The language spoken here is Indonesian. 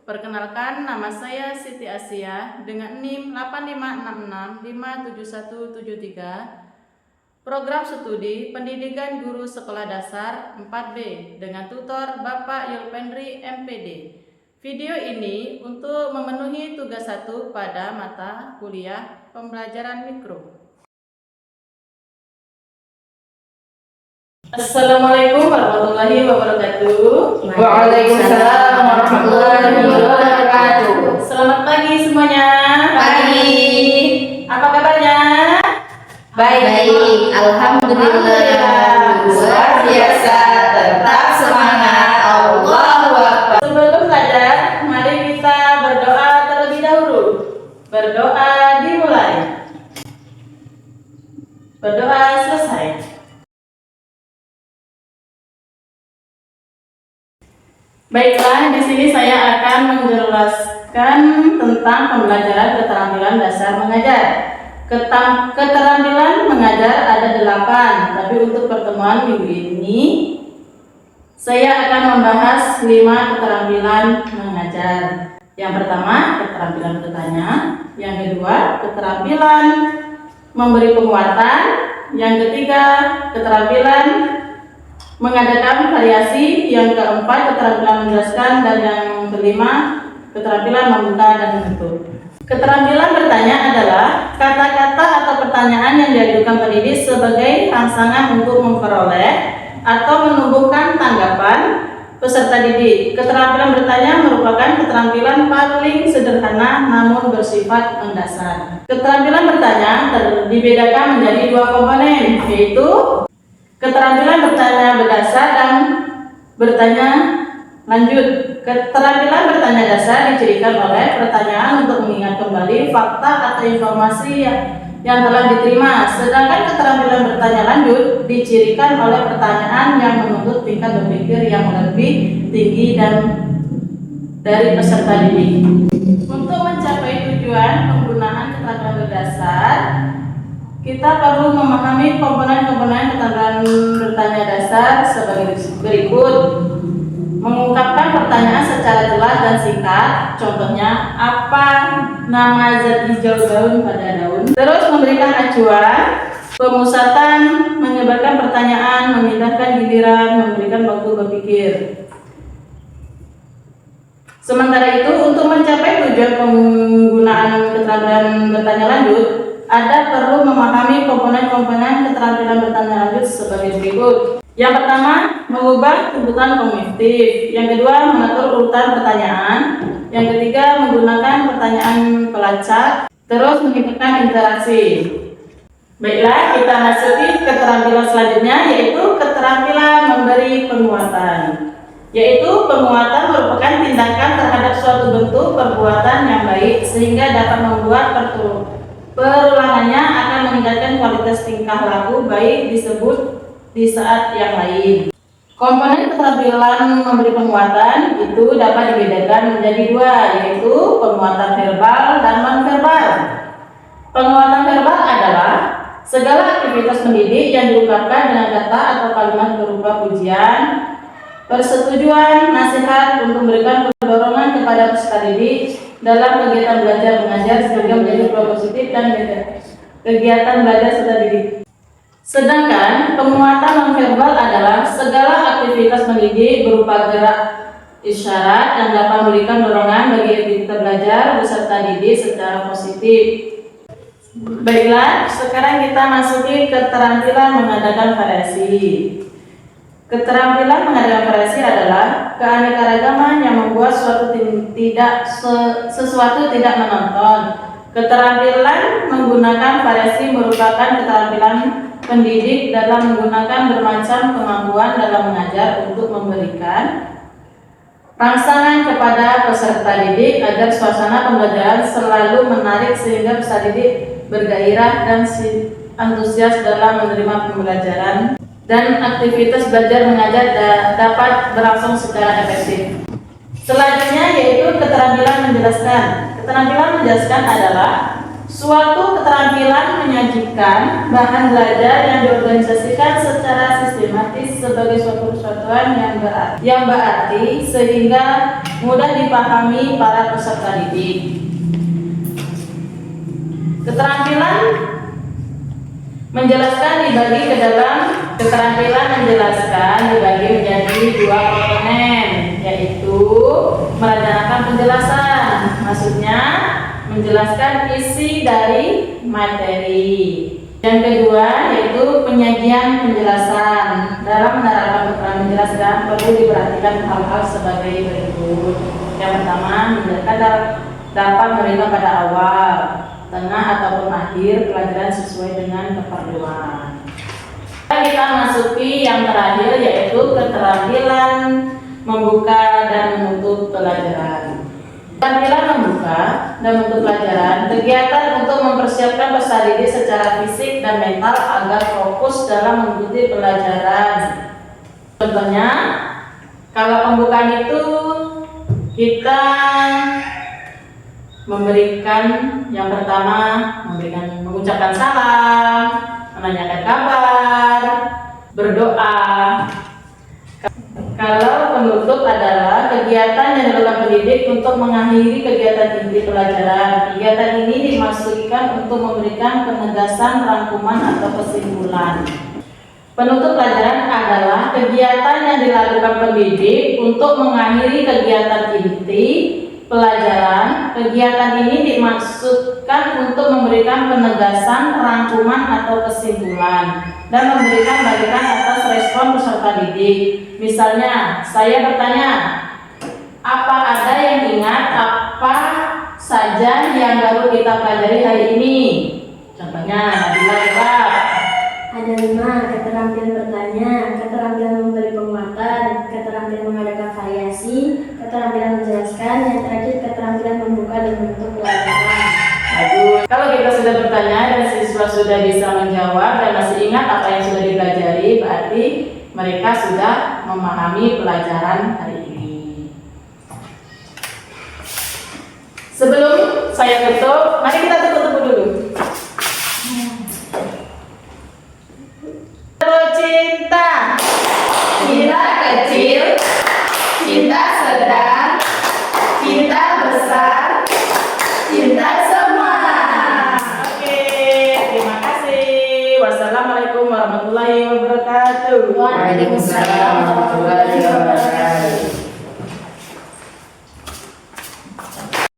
Perkenalkan, nama saya Siti Asia dengan NIM 8566571173. Program studi Pendidikan Guru Sekolah Dasar 4B dengan tutor Bapak Yulpendri MPD. Video ini untuk memenuhi tugas 1 pada mata kuliah pembelajaran mikro. Assalamualaikum warahmatullahi wabarakatuh. Waalaikumsalam warahmatullahi wabarakatuh. Selamat pagi semuanya. Pagi. Apa kabarnya? Baik, alhamdulillah. Luar biasa, tetap semangat. Allahu Akbar. Sebelum belajar, mari kita berdoa terlebih dahulu. Berdoa dimulai. Berdoa selesai. Baiklah, di sini saya akan menjelaskan tentang pembelajaran keterampilan dasar mengajar. Keterampilan mengajar ada 8, tapi untuk pertemuan minggu ini saya akan membahas 5 keterampilan mengajar. Yang pertama, keterampilan bertanya. Yang kedua, keterampilan memberi penguatan. Yang ketiga, keterampilan mengadakan variasi. Yang keempat, keterampilan menjelaskan. Dan yang kelima, keterampilan membuka dan menutup. Keterampilan bertanya adalah kata-kata atau pertanyaan yang diajukan pendidik sebagai rangsangan untuk memperoleh atau menumbuhkan tanggapan peserta didik. Keterampilan bertanya merupakan keterampilan paling sederhana namun bersifat mendasar. Keterampilan bertanya dibedakan menjadi 2 komponen, yaitu keterampilan bertanya berdasar dan bertanya lanjut. Keterampilan bertanya dasar dicirikan oleh pertanyaan untuk mengingat kembali fakta atau informasi yang telah diterima. Sedangkan keterampilan bertanya lanjut dicirikan oleh pertanyaan yang menuntut tingkat berpikir yang lebih tinggi dan dari peserta didik. Untuk mencapai tujuan penggunaan keterampilan berdasar, kita perlu memahami komponen-komponen keterampilan bertanya dasar sebagai berikut. Mengungkapkan pertanyaan secara jelas dan singkat. Contohnya, apa nama zat hijau daun pada daun? Terus memberikan acuan, pemusatan, menyebarkan pertanyaan, memindahkan giliran, memberikan waktu berpikir. Sementara itu, untuk mencapai tujuan penggunaan keterampilan bertanya lanjut, ada perlu memahami komponen-komponen keterampilan bertanya lanjut sebagai berikut. Yang pertama, mengubah tuntutan kognitif. Yang kedua, mengatur urutan pertanyaan. Yang ketiga, menggunakan pertanyaan pelacak. Terus meningkatkan interaksi. Baiklah, kita masuki keterampilan selanjutnya, yaitu keterampilan memberi penguatan. Yaitu penguatan merupakan tindakan terhadap suatu bentuk perbuatan yang baik sehingga dapat membuat perulangannya akan meningkatkan kualitas tingkah laku baik disebut di saat yang lain. Komponen keterampilan memberi penguatan itu dapat dibedakan menjadi 2, yaitu penguatan verbal dan non-verbal. Penguatan verbal adalah segala aktivitas pendidik yang diungkapkan dengan kata atau kalimat berupa pujian, persetujuan, nasihat untuk memberikan dorongan kepada peserta didik dalam kegiatan belajar mengajar sehingga menjadi positif dan kegiatan belajar peserta didik. Sedangkan penguatan nonverbal adalah segala aktivitas pendidik berupa gerak isyarat yang dapat memberikan dorongan bagi aktivitas belajar peserta didik secara positif. Baiklah, sekarang kita masuki keterampilan mengadakan variasi. Keterampilan mengadakan variasi adalah keanekaragaman yang membuat sesuatu tidak menonton. Keterampilan menggunakan variasi merupakan keterampilan pendidik dalam menggunakan bermacam kemampuan dalam mengajar untuk memberikan rangsangan kepada peserta didik agar suasana pembelajaran selalu menarik sehingga peserta didik bergairah dan antusias dalam menerima pembelajaran dan aktivitas belajar mengajar dapat berlangsung secara efektif. Selanjutnya yaitu keterampilan menjelaskan. Keterampilan menjelaskan adalah suatu keterampilan menyajikan bahan belajar yang diorganisasikan secara sistematis sebagai suatu kesatuan yang berarti sehingga mudah dipahami para peserta didik. Keterampilan menjelaskan dibagi ke dalam keterampilan dibagi menjadi dua komponen, yaitu merencanakan penjelasan, maksudnya menjelaskan isi dari materi. Yang kedua yaitu penyajian penjelasan. Dalam menerapkan keterangan menjelaskan perlu diperhatikan hal-hal sebagai berikut. Yang pertama, menjelaskan dapat menerima pada awal, tengah ataupun akhir pelajaran sesuai dengan keperluan. Kita masuki yang terakhir yaitu keterampilan membuka dan menutup pelajaran. Keterampilan membuka dan menutup pelajaran, kegiatan untuk mempersiapkan peserta didik secara fisik dan mental agar fokus dalam mengikuti pelajaran. Contohnya, kalau pembukaan itu kita memberikan yang pertama, mengucapkan salam, menanyakan kabar, berdoa. Kalau penutup adalah kegiatan yang dilakukan pendidik untuk mengakhiri kegiatan inti pelajaran. Kegiatan ini dimaksudkan untuk memberikan penegasan, rangkuman atau kesimpulan. Penutup pelajaran adalah kegiatan yang dilakukan pendidik untuk mengakhiri kegiatan inti pelajaran. Kegiatan ini dimaksudkan untuk memberikan penegasan, rangkuman atau kesimpulan dan memberikan balikan atas respon peserta didik. Misalnya, saya bertanya, apa ada yang ingat apa saja yang baru kita pelajari hari ini? Contohnya, Nabila jawab. Ada 5, keterampilan bertanya, keterampilan memberi penguatan, keterampilan mengadakan variasi, keterampilan menjelaskan, yang terakhir keterampilan membuka dan menutup pelajaran. Bagus. Kalau kita sudah bertanya dan siswa sudah bisa menjawab dan masih ingat apa yang sudah dipelajari, berarti mereka sudah memahami pelajaran hari ini. Sebelum saya tutup, mari kita tutup dulu. Cinta, Cinta kecil, cinta sedang, cinta besar, cinta semua. Oke, terima kasih. Wassalamualaikum warahmatullahi wabarakatuh. Waalaikumsalam warahmatullahi wabarakatuh.